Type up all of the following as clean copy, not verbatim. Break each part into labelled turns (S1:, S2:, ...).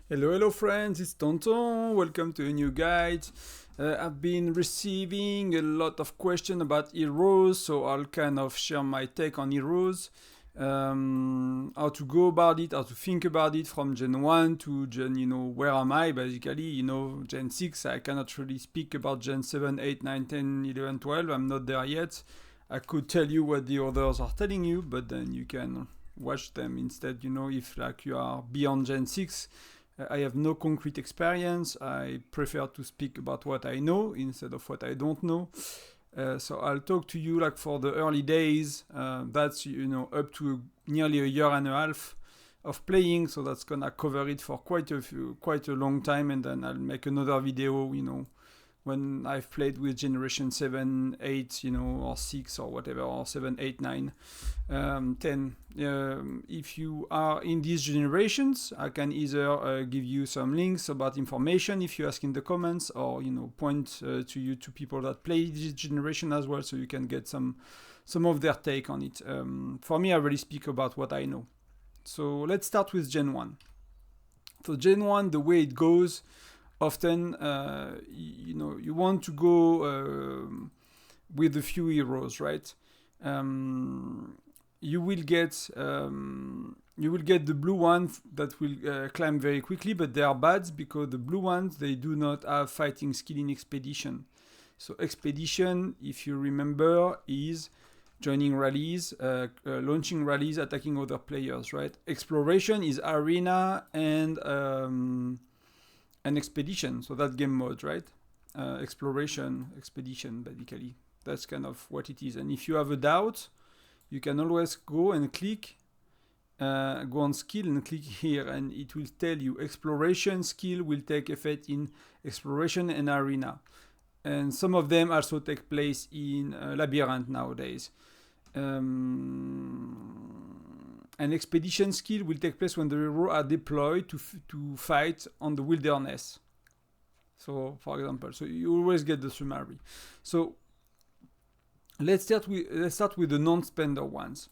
S1: Hello friends, it's Tonton. Welcome to a new guide. I've been receiving a lot of questions about heroes, so I'll kind of share my take on heroes, how to go about it, how to think about it from Gen 1 to Gen, where am I basically, Gen 6. I cannot really speak about Gen 7, 8, 9, 10, 11, 12. I'm not there yet. I could tell you what the others are telling you, but then you can watch them instead, if like you are beyond Gen 6. I have no concrete experience. I prefer to speak about what I know instead of what I don't know. So I'll talk to you like for the early days. That's up to nearly a year and a half of playing. So that's gonna cover it for quite a long time, and then I'll make another video. When I've played with generation 7, 8, or 6 or whatever, or 7, 8, 9, 10. If you are in these generations, I can either give you some links about information if you ask in the comments, or point to people that play this generation as well, so you can get some of their take on it. For me, I really speak about what I know. So let's start with Gen 1. So Gen 1, the way it goes, often you want to go with a few heroes, right? You will get the blue ones that will climb very quickly, but they are bad because the blue ones, they do not have fighting skill in expedition. So expedition, if you remember, is joining rallies, launching rallies, attacking other players, right? Exploration is arena and an expedition, so that game mode, right? Exploration, expedition, basically. That's kind of what it is. And if you have a doubt, you can always go and click, go on skill and click here, and it will tell you exploration skill will take effect in exploration and arena. And some of them also take place in labyrinth nowadays. An expedition skill will take place when the heroes are deployed to fight on the wilderness. So, for example, so you always get the summary. So let's start with the non-spender ones.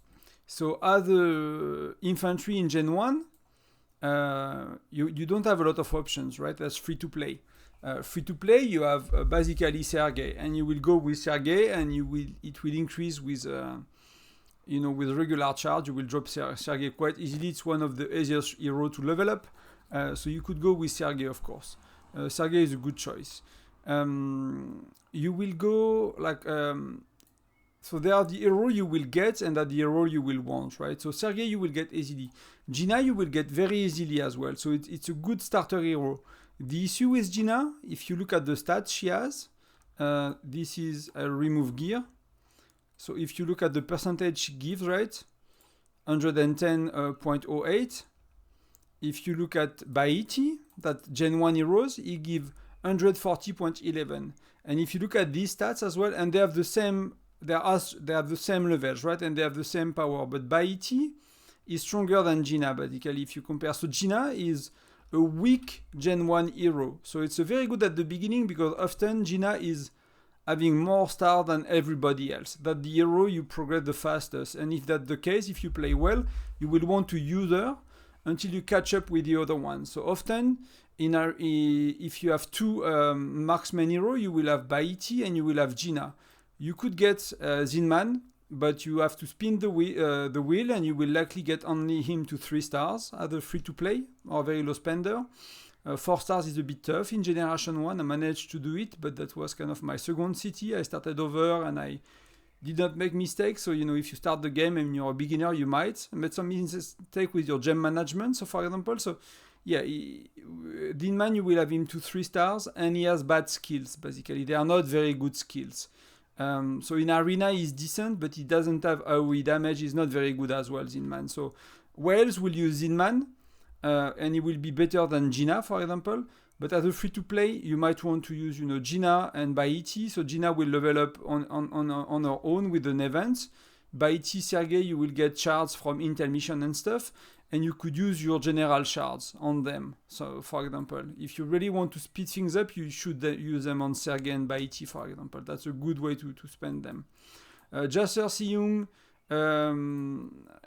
S1: So as the infantry in Gen 1, you don't have a lot of options, right? That's free to play. Free to play, you have basically Sergei, and you will go with Sergei, and it will increase with with regular charge. You will drop Sergei quite easily. It's one of the easiest heroes to level up. So you could go with Sergei, of course. Sergei is a good choice. You will go like... so they are the hero you will get and are the hero you will want, right? So Sergei you will get easily. Gina you will get very easily as well. So it's a good starter hero. The issue with Gina, if you look at the stats she has, this is a remove gear. So if you look at the percentage she gives, right, 110.08. If you look at Baiti, that Gen 1 heroes, he give 140.11. And if you look at these stats as well, and they have the same, they have the same levels, right, and they have the same power. But Baiti is stronger than Gina, basically, if you compare. So Gina is a weak Gen 1 hero. So it's a very good at the beginning because often Gina is having more stars than everybody else. That the hero you progress the fastest. And if that's the case, if you play well, you will want to use her until you catch up with the other ones. So often, if you have two marksman hero, you will have Baiti and you will have Gina. You could get Zinman, but you have to spin the wheel and you will likely get only him to 3 stars, either free to play or very low spender. 4 stars is a bit tough in Generation 1. I managed to do it, but that was kind of my second city. I started over and I did not make mistakes. So, if you start the game and you're a beginner, you might make some mistake with your gem management. So, for example, Dinman, you will have him to 3 stars and he has bad skills, basically. They are not very good skills. So in arena he's decent, but he doesn't have AoE damage. He's not very good as well, Zinman. So Wales will use Zinman, and he will be better than Gina, for example. But as a free-to-play, you might want to use, Gina and Baiti. So Gina will level up on her own with an event. Baiti, Sergei, you will get shards from Intel mission and stuff. And you could use your general shards on them. So, for example, if you really want to speed things up, you should use them on Sergei and Baiti, for example. That's a good way to spend them. Jasser Siyung,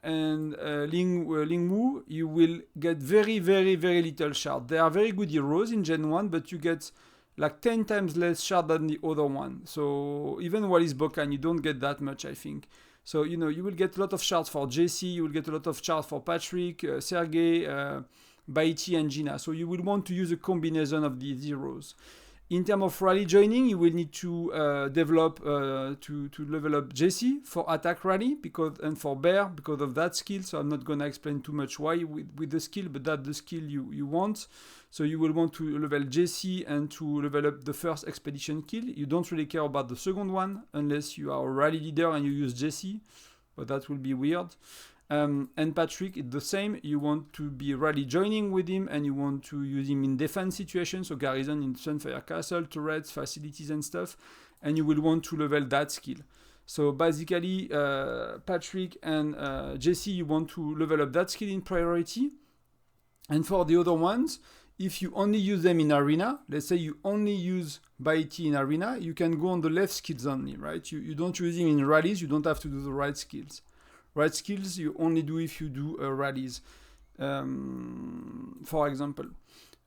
S1: and Ling Wu, you will get very, very, very little shard. They are very good heroes in Gen 1, but you get like 10 times less shard than the other one. So even Wallis Bokan, you don't get that much, I think. So, you know, you will get a lot of shards for JC, you will get a lot of shards for Patrick, Sergey, Baiti, and Gina. So you will want to use a combination of these heroes. In terms of rally joining, you will need to develop to level up JC for attack rally and for bear because of that skill. So I'm not going to explain too much why with the skill, but that's the skill you want. So you will want to level JC and to level up the first expedition kill. You don't really care about the second one unless you are a rally leader and you use JC, but that will be weird. And Patrick, it's the same. You want to be rally joining with him and you want to use him in defense situations, so garrison in Sunfire Castle, turrets, facilities and stuff, and you will want to level that skill. So basically, Patrick and JC, you want to level up that skill in priority. And for the other ones, if you only use them in arena, let's say you only use Baiti in arena, you can go on the left skills only, right? You don't use him in rallies, you don't have to do the right skills. Right skills you only do if you do rallies, for example.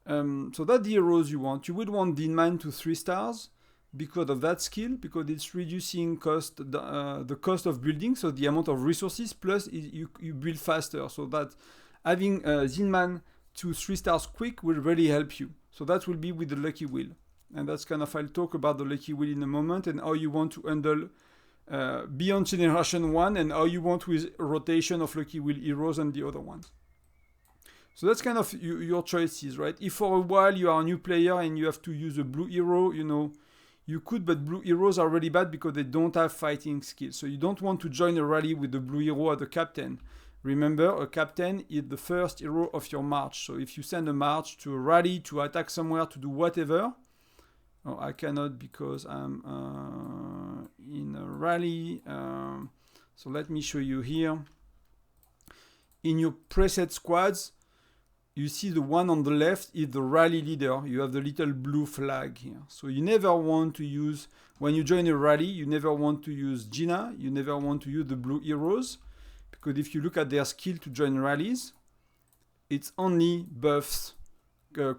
S1: So that's the heroes you want. You would want Dinman to 3 stars because of that skill, because it's reducing the cost of building, so the amount of resources, plus you build faster. So that having Zinman to 3 stars quick will really help you. So that will be with the Lucky Wheel. And that's kind of, I'll talk about the Lucky Wheel in a moment and how you want to handle beyond Generation 1 and how you want with rotation of Lucky Wheel heroes and the other ones. So that's kind of your choices, right? If for a while you are a new player and you have to use a blue hero, you know, you could, but blue heroes are really bad because they don't have fighting skills. So you don't want to join a rally with the blue hero as the captain. Remember, a captain is the first hero of your march. So if you send a march to a rally, to attack somewhere, to do whatever, oh, I cannot because I'm in a rally. So let me show you here. In your preset squads, you see the one on the left is the rally leader. You have the little blue flag here. So you never want to use, when you join a rally, you never want to use Gina. You never want to use the blue heroes. Because if you look at their skill to join rallies, it's only buffs.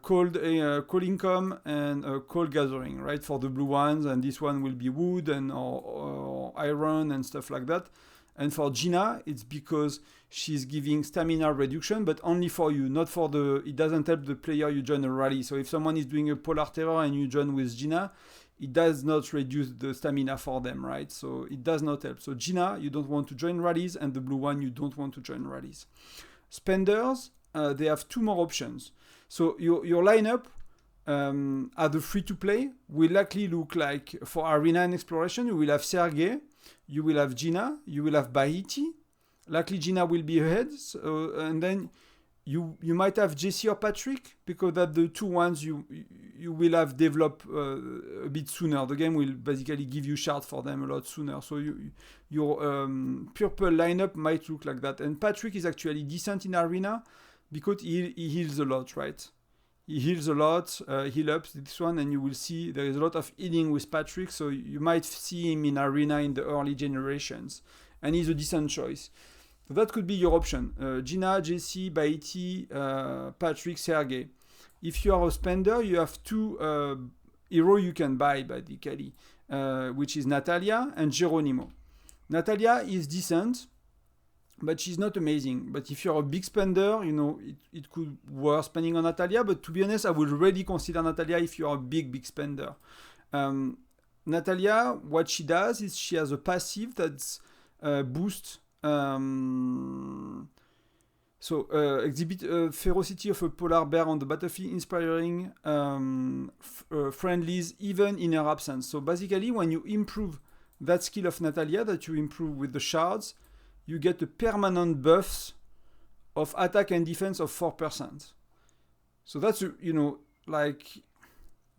S1: Cold income and cold gathering, right, for the blue ones, and this one will be wood and or iron and stuff like that. And for Gina, it's because she's giving stamina reduction, but only for you, not for it doesn't help the player you join a rally. So if someone is doing a polar terror and you join with Gina, it does not reduce the stamina for them, right? So it does not help. So Gina, you don't want to join rallies, and the blue one, you don't want to join rallies. Spenders, they have 2 more options. So your lineup at the free-to-play will likely look like, for Arena and Exploration, you will have Sergey, you will have Gina, you will have Bahiti. Likely Gina will be ahead, and then you might have JC or Patrick, because that the 2 ones you will have developed a bit sooner. The game will basically give you shards for them a lot sooner. So your purple lineup might look like that. And Patrick is actually decent in Arena, because he heals a lot, right? He heals a lot, heal ups this one, and you will see there is a lot of healing with Patrick, so you might see him in Arena in the early generations. And he's a decent choice. So that could be your option. Gina, JC, Baiti, Patrick, Sergey. If you are a spender, you have 2 heroes you can buy, basically, which is Natalia and Geronimo. Natalia is decent, but she's not amazing. But if you're a big spender, you know, it could worth spending on Natalia. But to be honest, I would really consider Natalia if you're a big spender. Natalia, what she does is she has a passive that's boost. Exhibit ferocity of a polar bear on the battlefield, inspiring friendlies even in her absence. So basically, when you improve that skill of Natalia, that you improve with the shards, you get a permanent buffs of attack and defense of 4%. So that's, you know, like,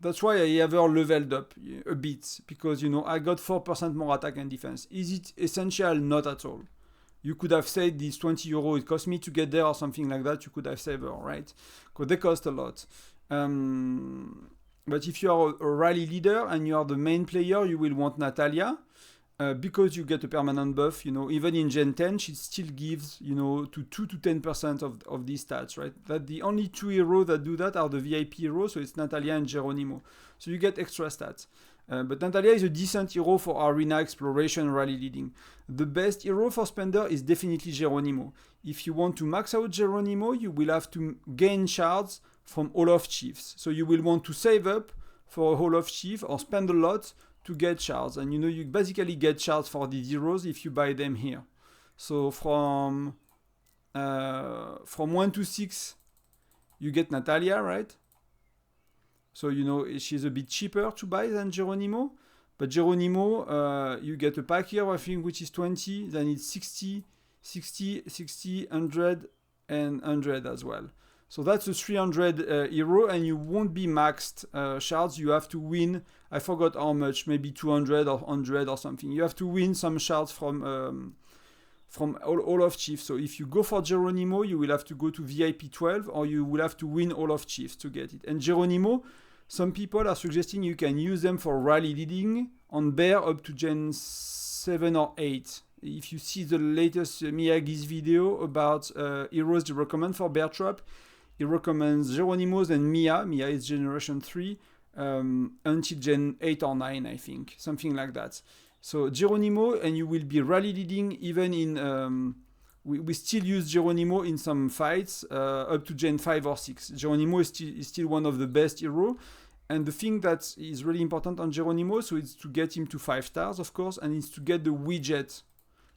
S1: that's why I ever leveled up a bit, because, you know, I got 4% more attack and defense. Is it essential? Not at all. You could have said this 20 euro, it cost me to get there or something like that. You could have saved her, right? Because they cost a lot. But if you are a rally leader and you are the main player, you will want Natalia. because you get a permanent buff, you know, even in Gen 10, she still gives, you know, to 2 to 10% of these stats, right? That the only two heroes that do that are the VIP heroes, so it's Natalia and Geronimo. So you get extra stats. But Natalia is a decent hero for arena exploration, rally leading. The best hero for Spender is definitely Geronimo. If you want to max out Geronimo, you will have to gain shards from Hall of Chiefs. So you will want to save up for a Hall of Chief or spend a lot to get shards. And you know, you basically get shards for these heroes if you buy them here. So from 1 to 6, you get Natalia, right? So, you know, she's a bit cheaper to buy than Geronimo. But Geronimo, you get a pack here, I think, which is 20. Then it's 60, 100, and 100 as well. So that's a 300 hero, and you won't be maxed shards. You have to win, I forgot how much, maybe 200 or 100 or something. You have to win some shards from all of Chiefs. So if you go for Geronimo, you will have to go to VIP 12, or you will have to win all of Chiefs to get it. And Geronimo, some people are suggesting you can use them for rally leading on Bear up to Gen 7 or 8. If you see the latest Miyagi's video about heroes to recommend for Bear Trap, he recommends Geronimo's and Mia. Mia is Generation 3 until Gen 8 or 9, I think. Something like that. So Geronimo, and you will be rally leading even in... we still use Geronimo in some fights up to Gen 5 or 6. Geronimo is still one of the best heroes. And the thing that is really important on Geronimo, so it's to get him to 5 stars, of course, and it's to get the widget.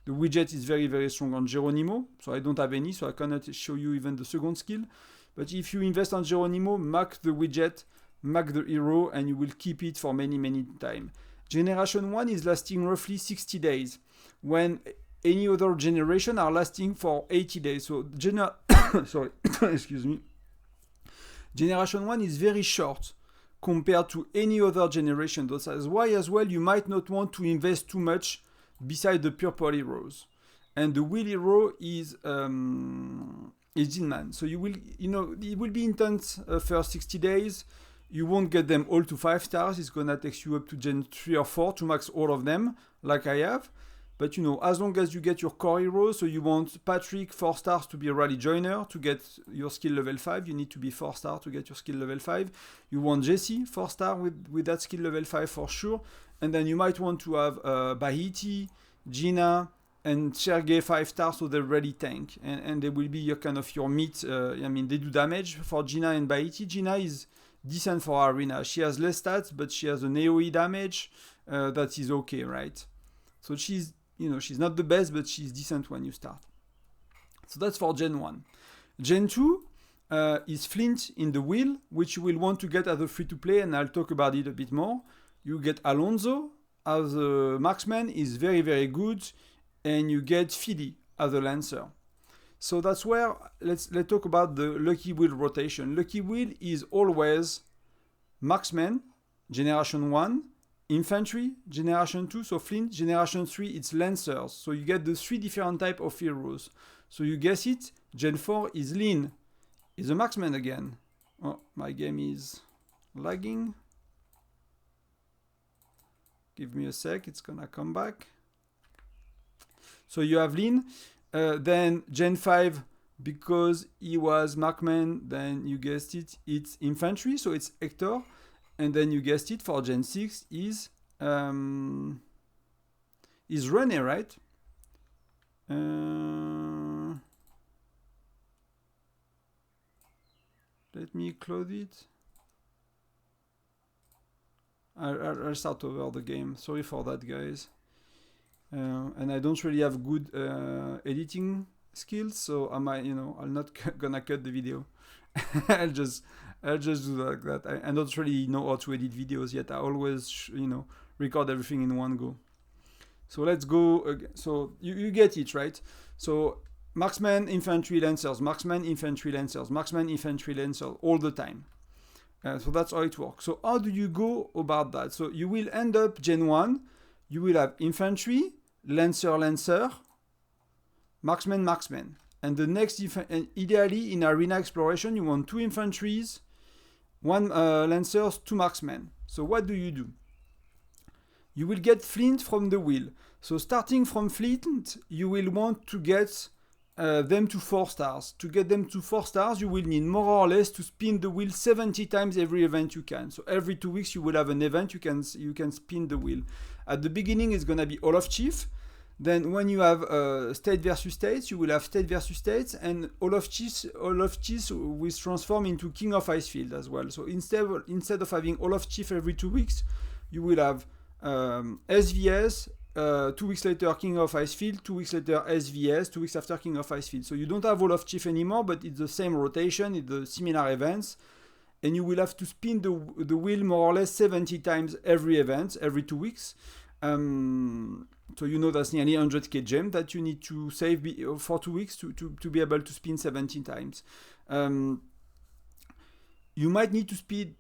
S1: The widget is very, very strong on Geronimo. So I don't have any, so I cannot show you even the second skill. But if you invest on Geronimo, max the widget, max the hero, and you will keep it for many, many time. Generation 1 is lasting roughly 60 days, when any other generation are lasting for 80 days. So, sorry, excuse me. Generation 1 is very short compared to any other generation. That's why as well you might not want to invest too much beside the purple heroes. And the wheel hero is Jinman. So you will, you know, it will be intense first 60 days. You won't get them all to 5 stars. It's gonna take you up to Gen 3 or 4 to max all of them, like I have. But you know, as long as you get your core heroes, so you want Patrick 4 stars to be a rally joiner to get your skill level 5. You need to be 4 star to get your skill level 5. You want Jesse 4 star with that skill level 5 for sure. And then you might want to have Bahiti, Gina, and Sergey 5 stars, so they're ready tank. And they will be your kind of your meat. I mean, they do damage for Gina and Bahiti. Gina is decent for arena. She has less stats, but she has an AoE damage that is okay, right? So she's, you know, she's not the best, but she's decent when you start. So that's for Gen 1. Gen 2 is Flint in the wheel, which you will want to get as a free-to-play, and I'll talk about it a bit more. You get Alonso as a marksman, is very, very good, and you get Philly as a lancer. So that's where, let's talk about the Lucky Wheel rotation. Lucky Wheel is always marksman, Generation 1, infantry, Generation 2, so Flint, Generation 3, it's lancers. So you get the 3 different type of heroes. So you guess it, Gen 4 is Lin, is a marksman again. Oh, my game is lagging. Give me a sec, it's gonna come back. So you have Lin, then Gen 5, because he was markman, then you guessed it, it's infantry, so it's Hector. And then you guessed it, for Gen 6 is René, right? Let me close it. I'll start over the game. Sorry for that, guys. And I don't really have good editing skills, so I'm not gonna cut the video. I'll just do like that. I don't really know how to edit videos yet. I always, record everything in one go. So let's go again. So you get it, right? So marksman, infantry, lancers, marksman, infantry, lancers, marksman, infantry, lancers, all the time. So that's how it works. So how do you go about that? So you will end up Gen 1, you will have infantry, lancer, marksman. And the next, and ideally in arena exploration, you want 2 infantries, 1 lancers, 2 marksmen. So what do? You will get Flint from the wheel. So starting from Flint, you will want to get them to 4 stars. To get them to 4 stars, you will need more or less to spin the wheel 70 times every event you can. So every 2 weeks you will have an event you can spin the wheel. At the beginning it's gonna be All of Chief. Then when you have state versus states, you will have state versus states, and all of chiefs will transform into King of Icefield as well. So instead of having all of chief every 2 weeks, you will have SVS. 2 weeks later King of Icefield, 2 weeks later SVS, 2 weeks after King of Icefield. So you don't have all of chief anymore, but it's the same rotation, it's the similar events, and you will have to spin the wheel more or less 70 times every event, every 2 weeks. So you know that's nearly 100k gem that you need to save for 2 weeks to be able to spin 17 times. You might need to spin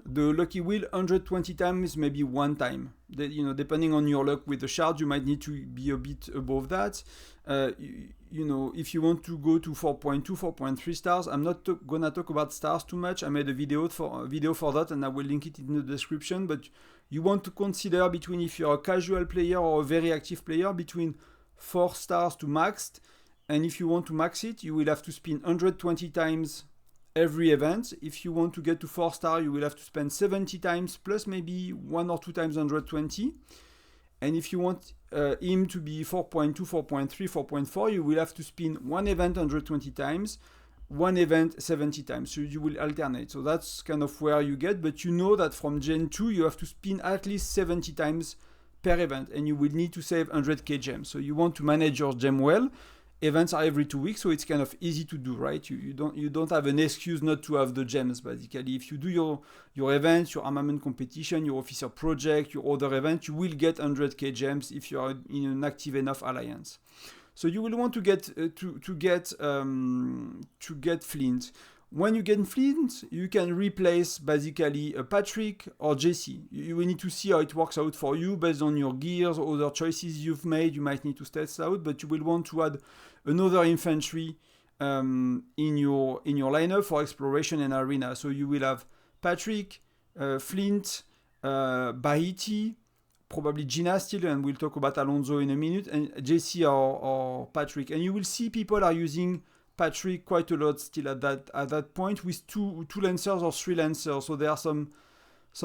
S1: the lucky wheel 120 times, maybe 1 time. Depending on your luck with the shard, you might need to be a bit above that. If you want to go to 4.2, 4.3 stars, I'm not gonna talk about stars too much. I made a video for that, and I will link it in the description. But you want to consider between, if you're a casual player or a very active player, between 4 stars to maxed. And if you want to max it, you will have to spin 120 times every event. If you want to get to 4 star, you will have to spend 70 times plus maybe 1 or 2 times 120. And if you want him to be 4.2, 4.3, 4.4, you will have to spin 1 event 120 times, 1 event 70 times. So you will alternate. So that's kind of where you get, but you know that from Gen 2, you have to spin at least 70 times per event, and you will need to save 100k gems. So you want to manage your gem well. Events are every 2 weeks, so it's kind of easy to do, right? You don't have an excuse not to have the gems, basically. If you do your events, your armament competition, your officer project, your other event, you will get 100k gems if you are in an active enough alliance. So you will want to get Flint. When you get Flint, you can replace basically a Patrick or Jesse. You will need to see how it works out for you based on your gears or other choices you've made. You might need to test out, but you will want to add another infantry in your lineup for exploration and arena. So you will have Patrick, Flint, Bahiti, probably Gina still, and we'll talk about Alonso in a minute, and Jesse or Patrick. And you will see people are using Patrick quite a lot still at that point with two lancers or 3 lancers. So there are some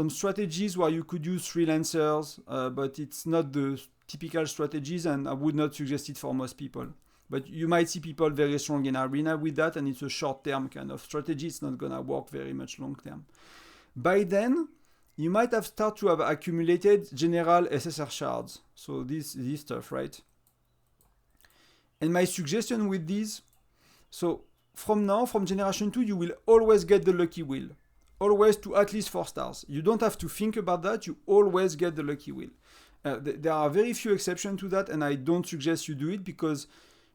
S1: strategies where you could use 3 lancers, but it's not the typical strategies, and I would not suggest it for most people. But you might see people very strong in arena with that, and it's a short-term kind of strategy. It's not gonna work very much long-term. By then, you might have started to have accumulated general SSR shards. So this stuff, right? And my suggestion with these, so from now, from generation 2, you will always get the lucky wheel. Always to at least 4 stars. You don't have to think about that. You always get the lucky wheel. There are very few exceptions to that, and I don't suggest you do it because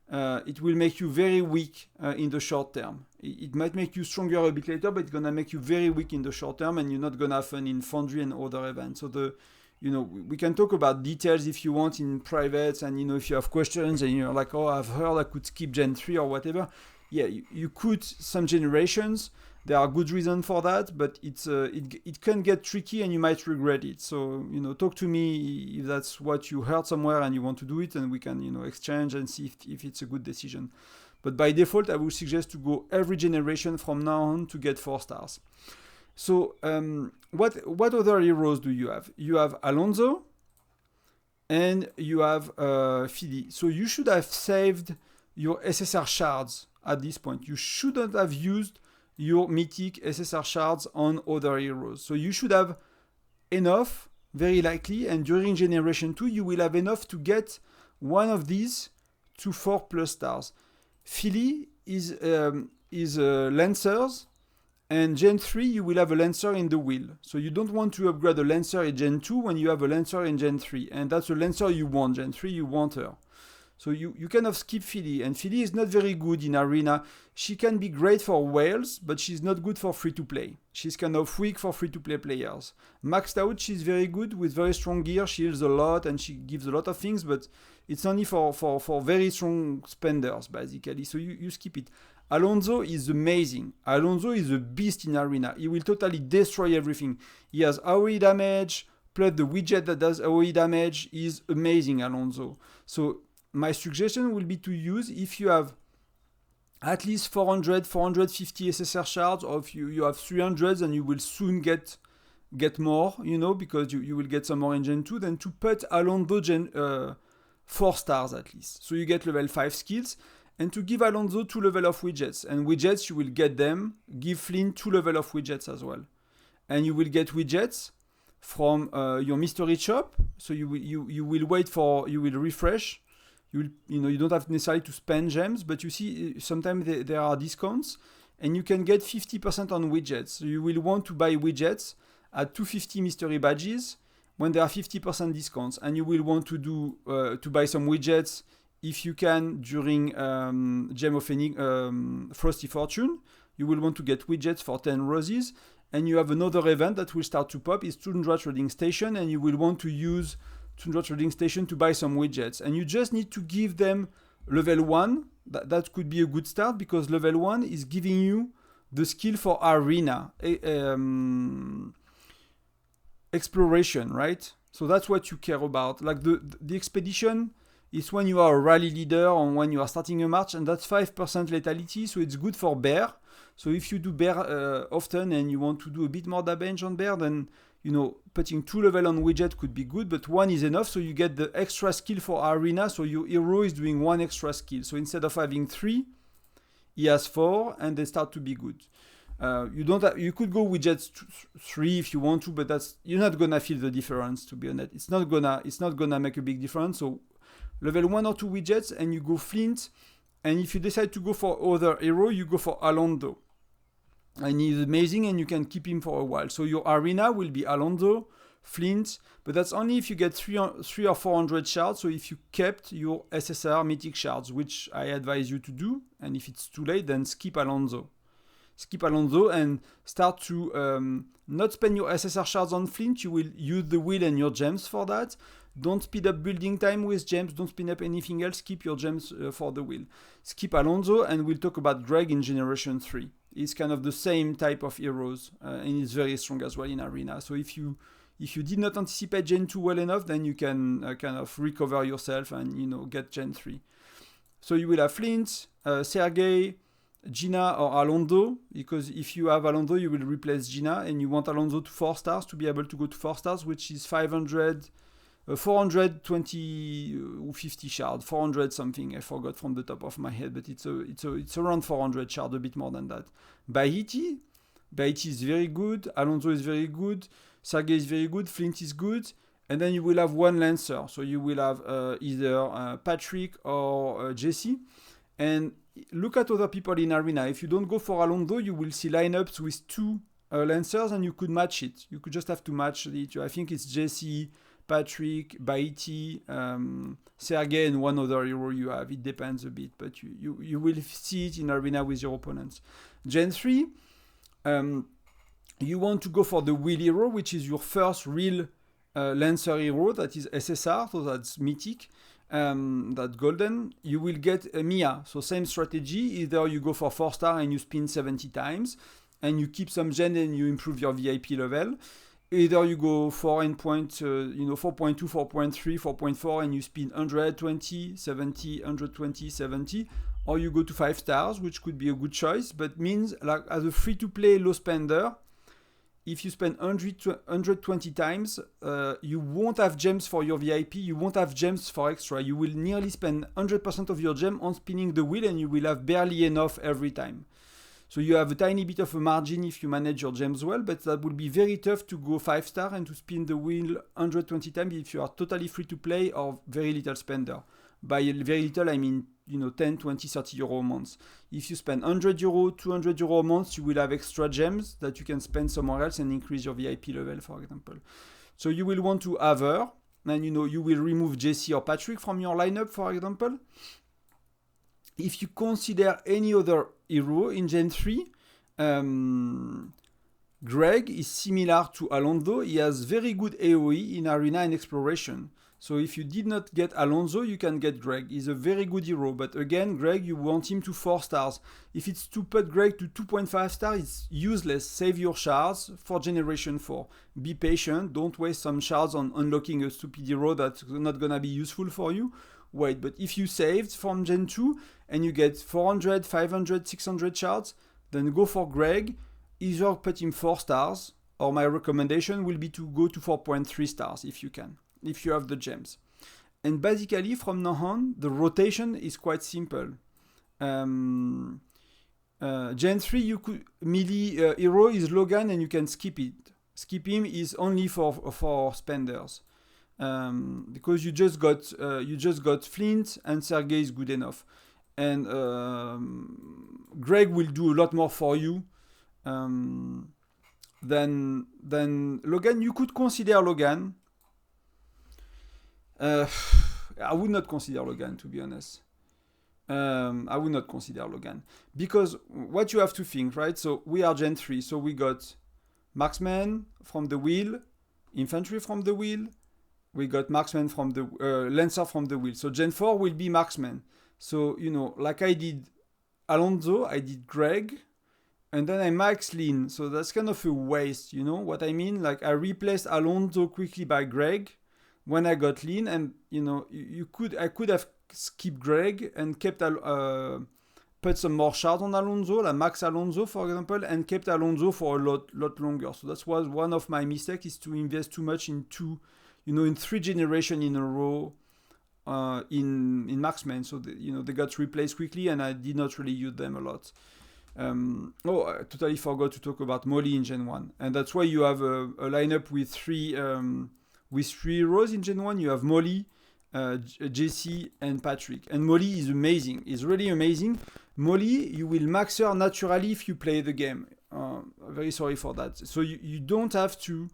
S1: it will make you very weak in the short term. It might make you stronger a bit later, but it's gonna make you very weak in the short term, and you're not gonna have fun in Foundry and other events. So we can talk about details if you want in privates, and if you have questions and you're like, oh, I've heard I could skip Gen 3 or whatever. Yeah, you could some generations. There are good reasons for that, but it can get tricky and you might regret it. So, talk to me if that's what you heard somewhere and you want to do it, and we can, exchange and see if it's a good decision. But by default, I would suggest to go every generation from now on to get 4 stars. So, what other heroes do you have? You have Alonso and you have Philly. So you should have saved your SSR shards at this point. You shouldn't have used your mythic SSR shards on other heroes. So you should have enough, very likely, and during generation 2, you will have enough to get one of these to 4+ stars. Philly is Lancers, and Gen 3, you will have a Lancer in the wheel. So you don't want to upgrade a Lancer in Gen 2 when you have a Lancer in Gen 3. And that's a Lancer you want. Gen 3, you want her. So you kind of skip Philly. And Philly is not very good in arena. She can be great for whales, but she's not good for free-to-play. She's kind of weak for free-to-play players. Maxed out, she's very good with very strong gear. She heals a lot and she gives a lot of things, but it's only for very strong spenders, basically. So you skip it. Alonso is amazing. Alonso is a beast in arena. He will totally destroy everything. He has AoE damage, plus the widget that does AoE damage is amazing, Alonso. So my suggestion will be to use, if you have at least 400, 450 SSR shards, or if you have 300, and you will soon get more, because you will get some more in Gen 2, then to put Alonso 4 stars at least. So you get level 5 skills, and to give Alonso 2 level of widgets. And widgets, you will get them. Give Flint 2 level of widgets as well. And you will get widgets from your mystery shop. So you will wait for, you will refresh. You don't have necessarily to spend gems, but you see sometimes there are discounts, and you can get 50% on widgets. So you will want to buy widgets at 250 mystery badges when there are 50% discounts, and you will want to do to buy some widgets if you can during Gem of Frosty Fortune. You will want to get widgets for 10 roses, and you have another event that will start to pop. It's Tundra Trading Station, and you will want to use Tundra Trading Station to buy some widgets, and you just need to give them level 1. That could be a good start, because level 1 is giving you the skill for arena exploration, right? So that's what you care about. Like the expedition is when you are a rally leader or when you are starting a march, and that's 5% lethality, so it's good for bear. So if you do bear often and you want to do a bit more damage on bear, then putting 2 level on widget could be good, but 1 is enough, so you get the extra skill for arena, so your hero is doing 1 extra skill. So instead of having 3, he has 4, and they start to be good. You could go widgets 3 if you want to, but you're not gonna feel the difference, to be honest. It's not gonna make a big difference. So level 1 or 2 widgets, and you go Flint, and if you decide to go for other hero, you go for Alonso. And he's amazing, and you can keep him for a while. So your arena will be Alonso, Flint, but that's only if you get 3 or 400 shards. So if you kept your SSR mythic shards, which I advise you to do, and if it's too late, then skip Alonso. Skip Alonso and start to not spend your SSR shards on Flint. You will use the wheel and your gems for that. Don't speed up building time with gems. Don't speed up anything else. Keep your gems for the wheel. Skip Alonso, and we'll talk about Greg in Generation 3. He's kind of the same type of heroes, and he's very strong as well in Arena. So if you did not anticipate Gen 2 well enough, then you can kind of recover yourself and get Gen 3. So you will have Flint, Sergey, Gina, or Alonso, because if you have Alonso, you will replace Gina, and you want Alonso to 4 stars to be able to go to 4 stars, which is 420 or 50 shard, 400 something. I forgot from the top of my head, but it's around 400 shard, a bit more than that. Bahiti is very good. Alonso is very good. Sergey is very good. Flint is good. And then you will have 1 Lancer. So you will have either Patrick or Jesse. And look at other people in Arena. If you don't go for Alonso, you will see lineups with 2 Lancers, and you could match it. You could just have to match it. I think it's Jesse, Patrick, Bahiti, Sergey, and 1 other hero you have. It depends a bit, but you will see it in Arena with your opponents. Gen 3, you want to go for the wheel hero, which is your first real Lancer hero. That is SSR, so that's mythic. That golden. You will get Mia, so same strategy. Either you go for 4 star and you spin 70 times, and you keep some gen and you improve your VIP level. Either you go 4.2, 4.3, 4.4, and you spin 120, 70, 120, 70, or you go to 5 stars, which could be a good choice, but means like as a free-to-play low spender, if you spend 120 times, you won't have gems for your VIP, you won't have gems for extra. You will nearly spend 100% of your gem on spinning the wheel, and you will have barely enough every time. So you have a tiny bit of a margin if you manage your gems well, but that will be very tough to go 5 star and to spin the wheel 120 times if you are totally free to play or very little spender. By very little, I mean 10, 20, 30 euro a month. If you spend 100 euro, 200 euro a month, you will have extra gems that you can spend somewhere else and increase your VIP level, for example. So you will want to have her, and you will remove Jesse or Patrick from your lineup, for example. If you consider any other hero in Gen 3, Greg is similar to Alonso. He has very good AoE in Arena and Exploration. So if you did not get Alonso, you can get Greg. He's a very good hero. But again, Greg, you want him to 4 stars. If it's to put Greg to 2.5 stars, it's useless. Save your shards for Generation 4. Be patient. Don't waste some shards on unlocking a stupid hero that's not going to be useful for you. Wait, but if you saved from Gen 2 and you get 400, 500, 600 shards, then go for Greg. Either put him 4 stars, or my recommendation will be to go to 4.3 stars if you can, if you have the gems. And basically, from now on, the rotation is quite simple. Gen 3, you could melee hero is Logan, and you can skip it. Skip him is only for spenders, because you just got Flint, and Sergei is good enough. And Greg will do a lot more for you than Logan. You could consider Logan. I would not consider Logan, to be honest. I would not consider Logan. Because what you have to think, right? So we are Gen 3. So we got Marksman from the wheel, Infantry from the wheel. We got Marksman from the Lancer from the wheel. So Gen 4 will be Marksman. So, you know, like I did Alonso, I did Greg, and then I max Lean. So that's kind of a waste, you know what I mean? Like I replaced Alonso quickly by Greg when I got Lean, and you know, I could have skipped Greg and kept put some more shards on Alonso, like max Alonso for example, and kept Alonso for a lot longer. So that was one of my mistakes, is to invest too much in 3 generations in a row in Marksman. So they got replaced quickly, and I did not really use them a lot. I totally forgot to talk about Molly in Gen 1, and that's why you have a lineup with three heroes in Gen 1. You have Molly, Jesse, and Patrick. And Molly is amazing. It's really amazing. Molly, you will max her naturally if you play the game. Very sorry for that. So you don't have to.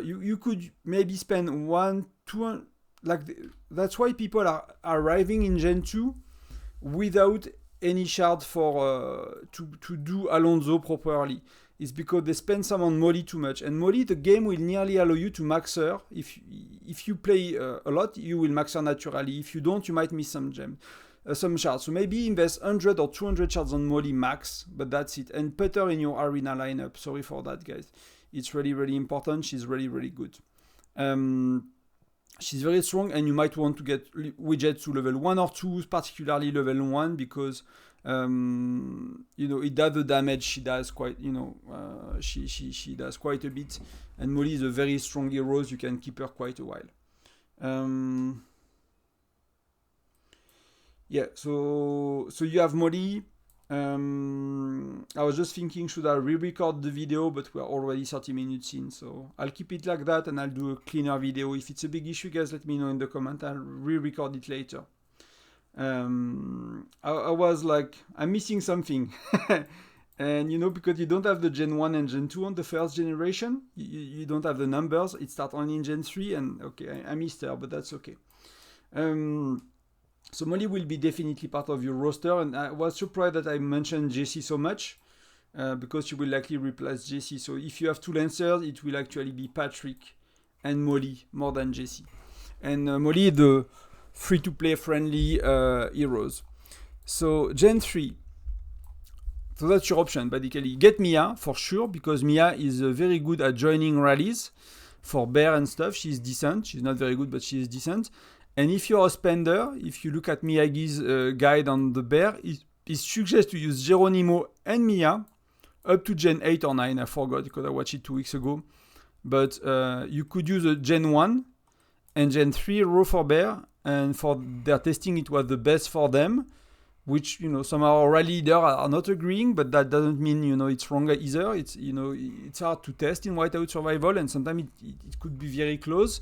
S1: You could maybe spend 1-2. That's why people are arriving in Gen 2 without any shard for to do Alonso properly. It's because they spend some on Molly too much. And Molly, the game will nearly allow you to max her. If you play a lot, you will max her naturally. If you don't, you might miss some shards. So maybe invest 100 or 200 shards on Molly max, but that's it. And put her in your arena lineup. Sorry for that, guys. It's really, really important. She's really, really good. She's very strong, and you might want to get widgets to level 1 or 2, particularly level 1, because it does the damage she does quite, she does quite a bit. And Molly is a very strong hero, so you can keep her quite a while. So you have Molly. I was just thinking, should I re-record the video, but we're already 30 minutes in, so I'll keep it like that, and I'll do a cleaner video. If it's a big issue, guys, let me know in the comment. I'll re-record it later. I was like, I'm missing something. And because you don't have the Gen 1 and Gen 2 on the first generation, you don't have the numbers. It starts only in Gen 3, and okay, I missed her, but that's okay. So Molly will be definitely part of your roster, and I was surprised that I mentioned Jesse so much, because she will likely replace Jesse. So if you have 2 Lancers, it will actually be Patrick and Molly more than Jesse. And Molly, the free-to-play friendly heroes. So Gen 3. So that's your option, basically. Get Mia for sure, because Mia is very good at joining rallies for bear and stuff. She's decent. She's not very good, but she is decent. And if you're a spender, if you look at Miyagi's guide on the bear, it suggests to use Geronimo and Mia up to Gen 8 or 9. I forgot because I watched it 2 weeks ago. But you could use a Gen 1 and Gen 3 row for bear. And for their testing, it was the best for them, which, some of our rally leaders are not agreeing, but that doesn't mean, it's wrong either. It's, it's hard to test in Whiteout Survival, and sometimes it could be very close.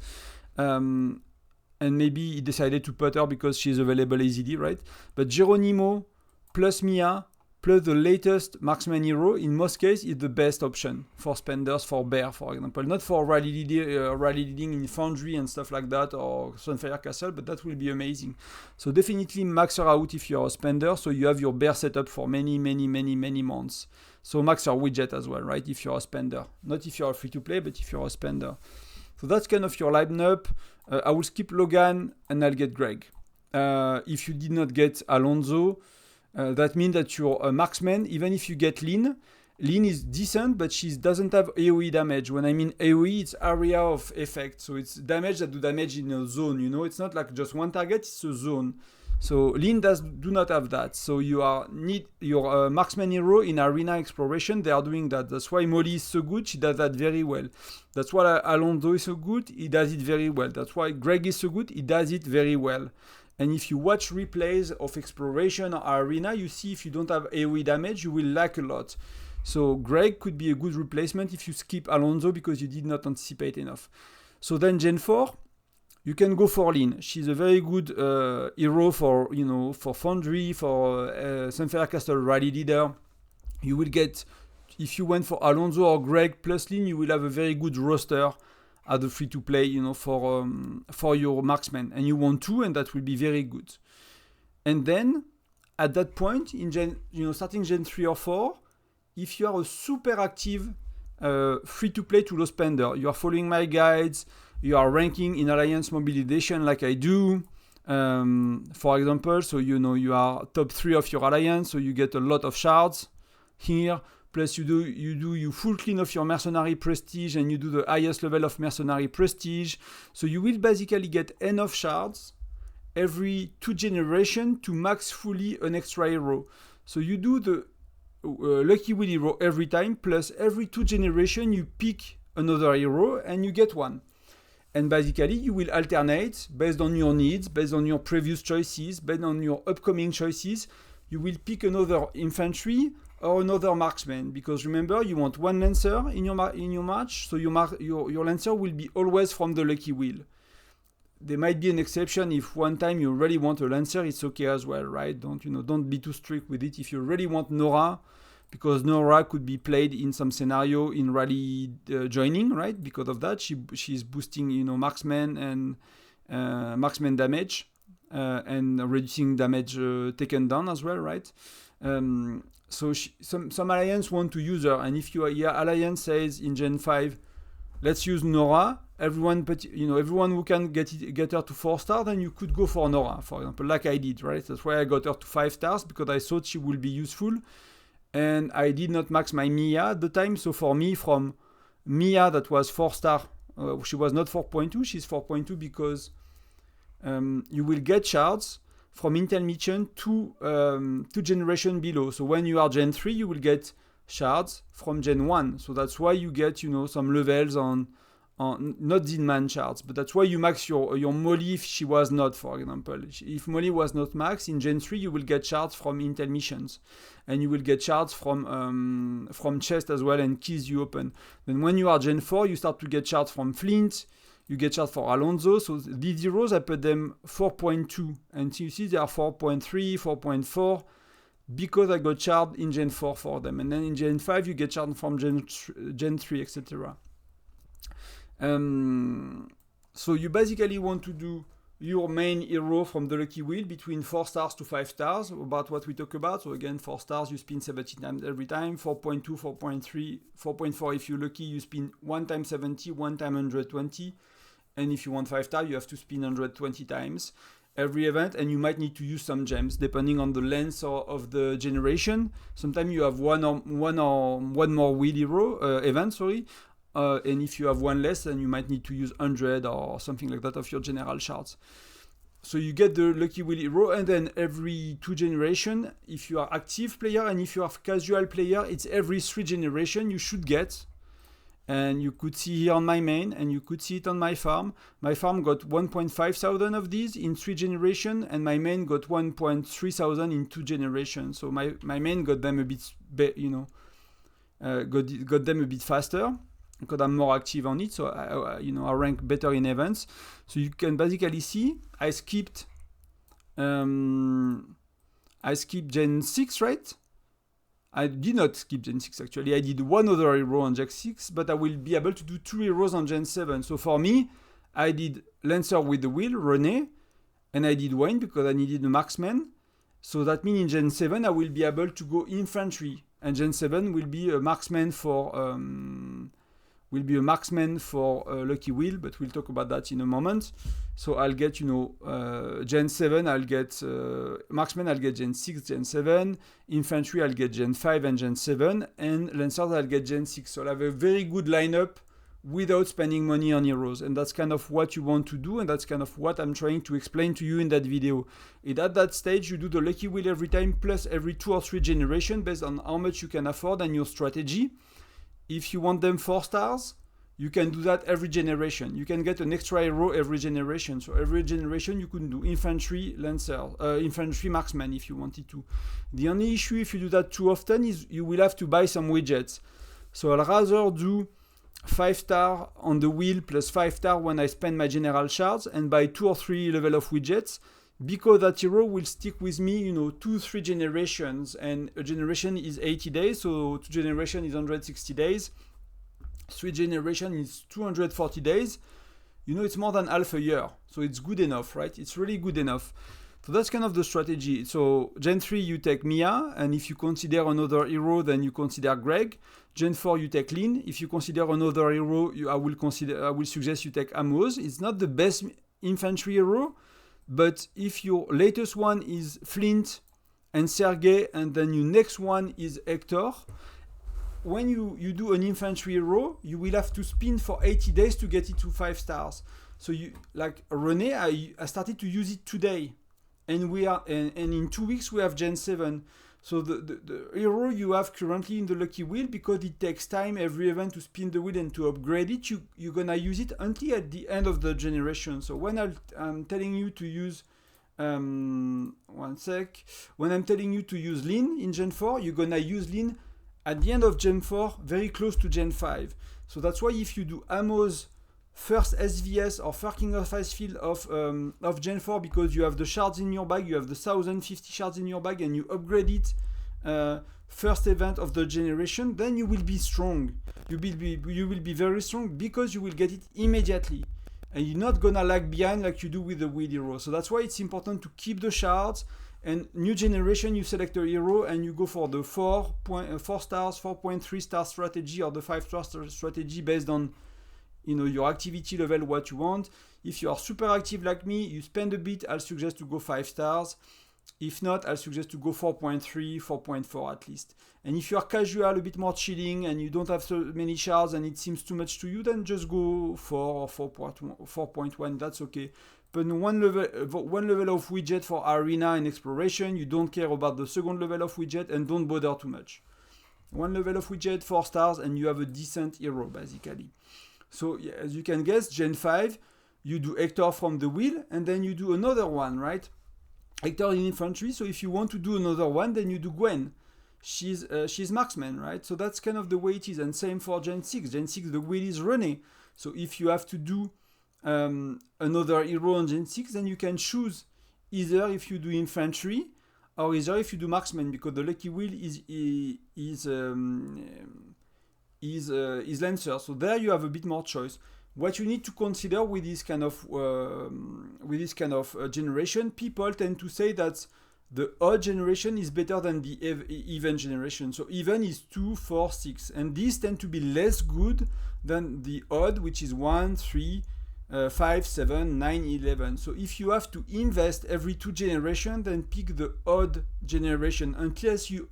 S1: And maybe he decided to put her because she's available AZD, right? But Geronimo plus Mia plus the latest marksman hero, in most cases, is the best option for spenders, for bear, for example. Not for rally leading in Foundry and stuff like that, or Sunfire Castle, but that will be amazing. So definitely max her out if you're a spender, so you have your bear setup for many, many, many, many months. So max her widget as well, right? If you're a spender. Not if you're a free-to-play, but if you're a spender. So that's kind of your lineup. I will skip Logan and I'll get Greg. If you did not get Alonso, that means that you're a marksman. Even if you get Lynn is decent, but she doesn't have AoE damage. When I mean AoE, it's area of effect. So it's damage that do damage in a zone, you know. It's not like just one target, it's a zone. So Lynn do not have that. So your marksman hero in arena exploration, they are doing that. That's why Molly is so good, she does that very well. That's why Alonso is so good, he does it very well. That's why Greg is so good, he does it very well. And if you watch replays of exploration or arena, you see if you don't have AoE damage, you will lack a lot. So Greg could be a good replacement if you skip Alonso because you did not anticipate enough. So then Gen 4, you can go for Lynn. She's a very good hero for Foundry, for Sunfire Castle Rally Leader. You will get, if you went for Alonso or Greg plus Lynn, you will have a very good roster at the free-to-play, for your marksman. And you want two, and that will be very good. And then, at that point, in starting Gen 3 or 4, if you are a super active free-to-play to-low spender, you are following my guides, you are ranking in Alliance Mobilization like I do, for example, so you are top 3 of your Alliance, so you get a lot of shards here, plus you full clean of your Mercenary Prestige and you do the highest level of Mercenary Prestige, so you will basically get enough shards every 2 generations to max fully an extra hero. So you do the Lucky Wheel hero every time, plus every 2 generations you pick another hero and you get one. And basically you will alternate based on your needs, based on your previous choices, based on your upcoming choices. You will pick another infantry or another marksman, because remember, you want one lancer in your match, so your lancer will be always from the Lucky Wheel. There might be an exception if one time you really want a lancer, it's okay as well, right? Don't be too strict with it. If you really want Nora, because Nora could be played in some scenario in rally joining, right? Because of that, she's boosting, marksman and marksman damage and reducing damage taken down as well, right? So some alliance want to use her, and if your alliance says in Gen 5, let's use Nora, everyone who can get her to 4 stars, then you could go for Nora, for example, like I did, right? That's why I got her to 5 stars, because I thought she would be useful. And I did not max my Mia at the time, so for me, from Mia that was 4 star, she was not 4.2, she's 4.2 because you will get shards from Intel Mission 2 generation below. So when you are Gen 3, you will get shards from Gen 1. So that's why you get, some levels on not Zinman shards, but that's why you max your Molly if she was not, for example. If Molly was not max, in Gen 3 you will get shards from Intel missions. And you will get shards from chest as well and keys you open. Then when you are Gen 4, you start to get shards from Flint, you get shards for Alonso. So these heroes, I put them 4.2. And you see they are 4.3, 4.4, because I got shard in Gen 4 for them. And then in Gen 5, you get shard from Gen 3, etc. So you basically want to do your main hero from the Lucky Wheel between 4 stars to 5 stars, about what we talk about. So again, 4 stars, you spin 70 times every time, 4.2, 4.3, 4.4 if you're lucky, you spin 1 time 70, 1 time 120, and if you want 5 stars, you have to spin 120 times every event, and you might need to use some gems depending on the length of the generation. Sometimes you have one more wheel hero event, and if you have one less, then you might need to use 100 or something like that of your general shards. So you get the Lucky Wheel hero, and then every 2 generations, if you are active player and if you are casual player, it's every 3 generations you should get. And you could see here on my main, and you could see it on my farm. My farm got 1.5 thousand of these in 3 generations, and my main got 1.3 thousand in 2 generations. So my main got them a bit, got them a bit faster, because I'm more active on it, so I rank better in events. So you can basically see I skipped Gen 6, right? I did not skip Gen 6 actually. I did one other hero on Gen 6, but I will be able to do 2 heroes on Gen 7. So for me, I did Lancer with the wheel, René, and I did Wayne because I needed a marksman. So that means in Gen 7 I will be able to go infantry, and Gen 7 will be a marksman for will be a marksman for Lucky Wheel, but we'll talk about that in a moment. So I'll get, Gen 7, I'll get marksman, I'll get Gen 6, Gen 7, infantry, I'll get Gen 5 and Gen 7, and lancers, I'll get Gen 6. So I'll have a very good lineup without spending money on heroes, and that's kind of what you want to do, and that's kind of what I'm trying to explain to you in that video. And at that stage, you do the Lucky Wheel every time, plus every 2 or 3 generations, based on how much you can afford and your strategy. If you want them 4 stars, you can do that every generation. You can get an extra hero every generation. So every generation you can do infantry, lancer, infantry, marksman if you wanted to. The only issue if you do that too often is you will have to buy some widgets. So I'll rather do 5 star on the wheel plus 5 star when I spend my general shards and buy 2 or 3 level of widgets, because that hero will stick with me, 2-3 generations, and a generation is 80 days, so 2 generations is 160 days, 3 generations is 240 days. It's more than half a year, so it's good enough, right? It's really good enough. So that's kind of the strategy. So Gen 3 you take Mia, and if you consider another hero, then you consider Greg. Gen 4 you take Lynn. If you consider another hero, I will suggest you take Amos. It's not the best infantry hero, but if your latest one is Flint and Sergei, and then your next one is Hector, when you do an infantry hero, you will have to spin for 80 days to get it to 5 stars. So like René, I started to use it today, and in 2 weeks we have Gen 7. So the hero you have currently in the Lucky Wheel, because it takes time every event to spin the wheel and to upgrade it, you're gonna use it until at the end of the generation. So when I'm telling you to use, when I'm telling you to use Lynn in Gen 4, you're gonna use Lynn at the end of Gen 4, very close to Gen 5. So that's why if you do Amos first SVS or first King of Icefield of Gen 4, because you have the shards in your bag, you have the 1050 shards in your bag, and you upgrade it first event of the generation, then you will be strong. You will be very strong, because you will get it immediately. And you're not gonna lag behind like you do with the wheel hero. So that's why it's important to keep the shards. And new generation, you select a hero and you go for the 4 stars, 4.3 star strategy, or the 5 star strategy based on your activity level, what you want. If you are super active like me, you spend a bit, I'll suggest to go 5 stars. If not, I'll suggest to go 4.3, 4.4 at least. And if you are casual, a bit more chilling, and you don't have so many shards and it seems too much to you, then just go 4 or 4.1, that's okay. But one level of widget for arena and exploration, you don't care about the second level of widget, and don't bother too much. 1 level of widget, 4 stars, and you have a decent hero basically. So yeah, as you can guess, Gen 5, you do Hector from the wheel, and then you do another one, right? Hector in infantry. So if you want to do another one, then you do Gwen. She's marksman, right? So that's kind of the way it is. And same for Gen 6. Gen 6, the wheel is René. So if you have to do another hero on Gen 6, then you can choose either if you do infantry or either if you do marksman, because the Lucky Wheel is lancer. So there you have a bit more choice. What you need to consider with this kind of generation, people tend to say that the odd generation is better than the even generation. So even is 2, 4, 6, and these tend to be less good than the odd, which is 1, 3, 5, 7, 9, 11. So if you have to invest every 2 generations, then pick the odd generation, unless you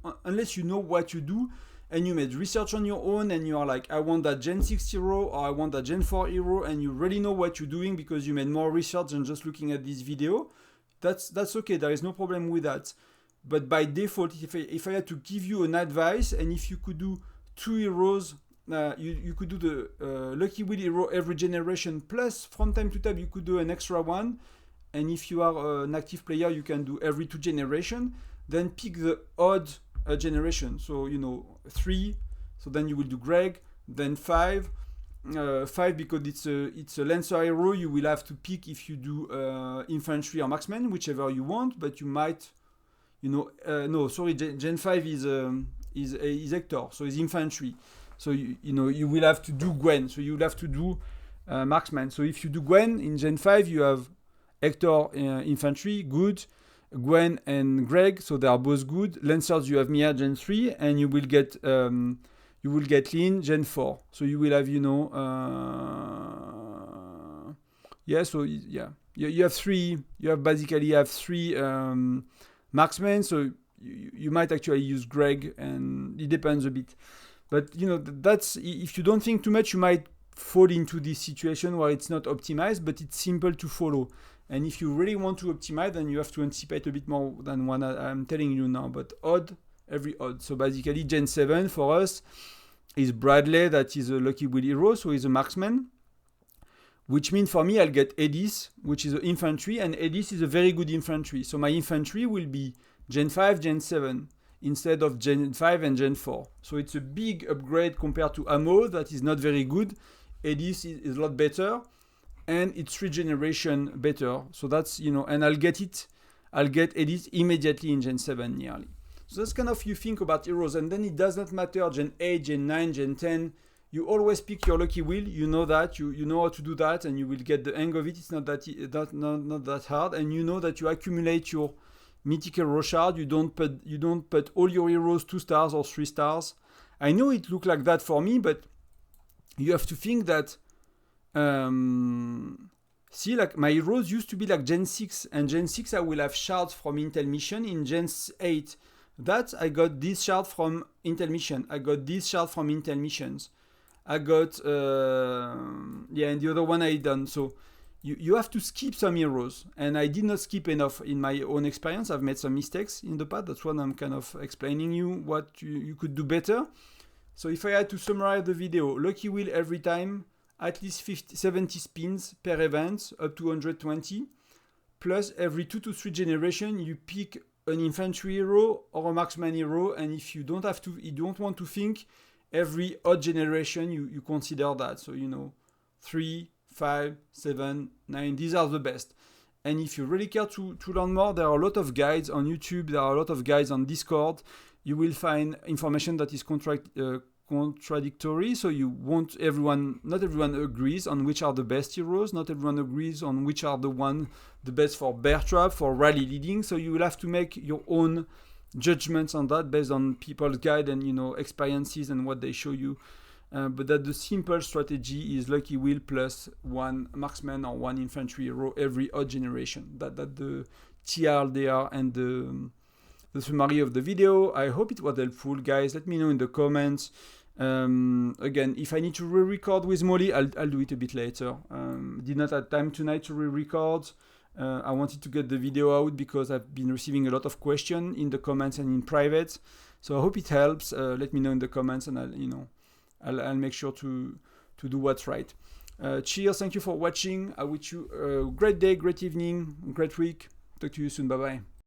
S1: know what you do and you made research on your own and you are like, I want that Gen 6 hero or I want that Gen 4 hero, and you really know what you're doing because you made more research than just looking at this video. That's okay, there is no problem with that. But by default, if I had to give you an advice, and if you could do 2 heroes, you could do the Lucky Wheel hero every generation, plus from time to time you could do an extra one. And if you are an active player, you can do every 2 generations. Then pick the odd generation. So 3. So then you will do Greg. Then 5. 5 because it's a lancer hero. You will have to pick if you do infantry or marksman, whichever you want. But you might, no, sorry, Gen 5 is Hector, so it's infantry. So you will have to do Gwen. So you will have to do marksman. So if you do Gwen in Gen 5, you have Hector infantry, good. Gwen and Greg, so they are both good. Lancers, you have Mia Gen 3, and you will get you will get lean Gen 4. So you will have, you know, you have three. You have basically have three marksmen. So you might actually use Greg, and it depends a bit. But you know, that's if you don't think too much, you might fall into this situation where it's not optimized, but it's simple to follow. And if you really want to optimize, then you have to anticipate a bit more than what I'm telling you now. But every odd. So basically, Gen 7 for us is Bradley, that is a Lucky Will hero, so he's a marksman. Which means for me, I'll get Edis, which is an infantry, and Edis is a very good infantry. So my infantry will be Gen 5, Gen 7, instead of Gen 5 and Gen 4. So it's a big upgrade compared to Ammo, that is not very good. Edis is a lot better, and it's 3 generation better. So that's, you know, and I'll get Edis immediately in Gen 7 nearly. So that's kind of, you think about heroes, and then it does not matter Gen 8, Gen 9, Gen 10. You always pick your Lucky Will. You know that, you know how to do that, and you will get the hang of it. It's not that hard, and you know that you accumulate your mythical hero shard. You don't put all your heroes 2 stars or 3 stars. I know it looked like that for me, but you have to think that see, like my heroes used to be like Gen 6, and Gen 6 I will have shards from Intel Mission. In Gen 8, that I got this shard from Intel Mission. I got this shard from Intel Missions. I got, and the other one I done. So you have to skip some heroes. And I did not skip enough in my own experience. I've made some mistakes in the past. That's what I'm kind of explaining you what you could do better. So if I had to summarize the video, Lucky Will every time, at least 70 spins per event, up to 120. Plus every 2 to 3 generations, you pick an infantry hero or a marksman hero. And if you don't want to think, every odd generation, you consider that. So, you know, 3, 5, 7, 9, these are the best. And if you really care to learn more, there are a lot of guides on YouTube. There are a lot of guides on Discord. You will find information that is contradictory. So not everyone agrees on which are the best heroes. Not everyone agrees on which are the best for bear trap, for rally leading. So you will have to make your own judgments on that based on people's guide and, you know, experiences and what they show you. But that the simple strategy is Lucky Will plus 1 marksman or 1 infantry hero every odd generation. That the TLDR and the summary of the video. I hope it was helpful, guys. Let me know in the comments. Again, if I need to re-record with Molly, I'll do it a bit later. Did not have time tonight to re-record. I wanted to get the video out because I've been receiving a lot of questions in the comments and in private. So I hope it helps. Let me know in the comments, and I'll make sure to do what's right. Cheers. Thank you for watching. I wish you a great day, great evening, great week. Talk to you soon. Bye bye.